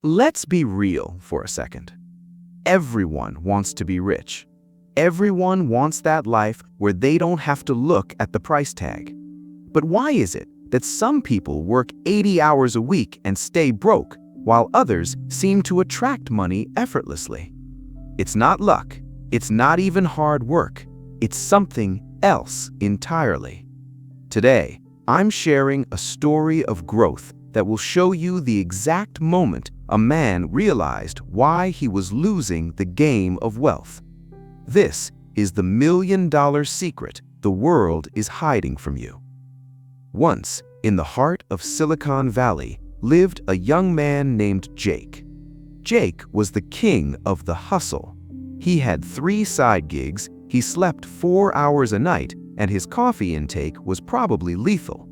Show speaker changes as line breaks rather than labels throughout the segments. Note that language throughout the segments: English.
Let's be real for a second. Everyone wants to be rich. Everyone wants that life where they don't have to look at the price tag. But why is it that some people work 80 hours a week and stay broke, while others seem to attract money effortlessly? It's not luck. It's not even hard work. It's something else entirely. Today, I'm sharing a story of growth that will show you the exact moment a man realized why he was losing the game of wealth. This is the million-dollar secret the world is hiding from you. Once, in the heart of Silicon Valley, lived a young man named Jake. Jake was the king of the hustle. He had 3 side gigs, he slept 4 hours a night, and his coffee intake was probably lethal.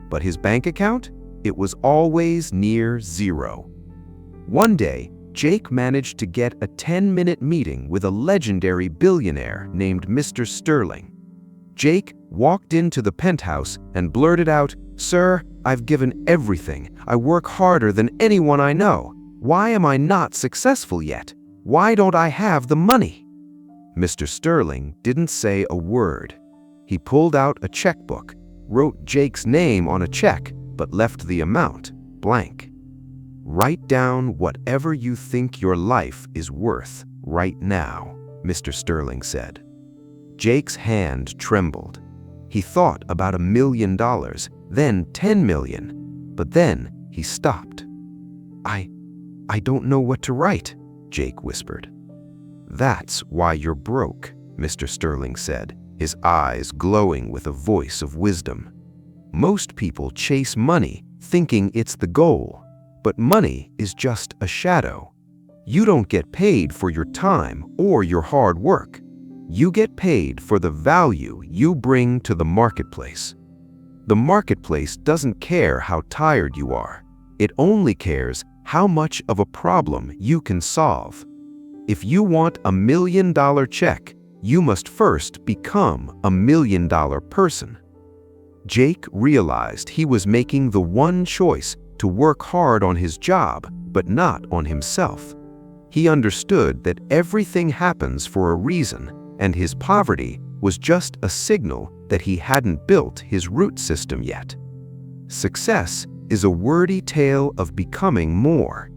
But his bank account? It was always near zero. One day, Jake managed to get a 10-minute meeting with a legendary billionaire named Mr. Sterling. Jake walked into the penthouse and blurted out, "Sir, I've given everything. I work harder than anyone I know. Why am I not successful yet? Why don't I have the money?" Mr. Sterling didn't say a word. He pulled out a checkbook, wrote Jake's name on a check, but left the amount blank. "Write down whatever you think your life is worth right now," Mr. Sterling said. Jake's hand trembled. He thought about $1 million, then 10 million, but then he stopped. I don't know what to write," Jake whispered. "That's why you're broke," Mr. Sterling said, his eyes glowing with a voice of wisdom. "Most people chase money thinking it's the goal, but money is just a shadow. You don't get paid for your time or your hard work. You get paid for the value you bring to the marketplace. The marketplace doesn't care how tired you are. It only cares how much of a problem you can solve. If you want $1 million check, you must first become $1 million person." Jake realized he was making the one choice to work hard on his job, but not on himself. He understood that everything happens for a reason, and his poverty was just a signal that he hadn't built his root system yet. Success is a wordy tale of becoming more.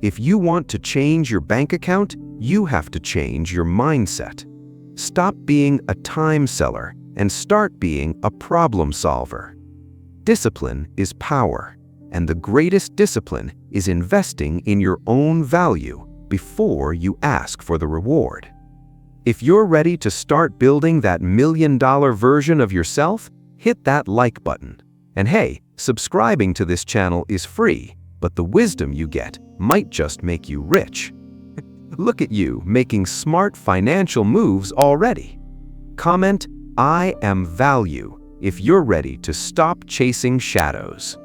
If you want to change your bank account, you have to change your mindset. Stop being a time seller and start being a problem solver. Discipline is power, and the greatest discipline is investing in your own value before you ask for the reward. If you're ready to start building that $1 million version of yourself, hit that like button. And hey, subscribing to this channel is free, but the wisdom you get might just make you rich. Look at you making smart financial moves already. Comment, "I am value," if you're ready to stop chasing shadows.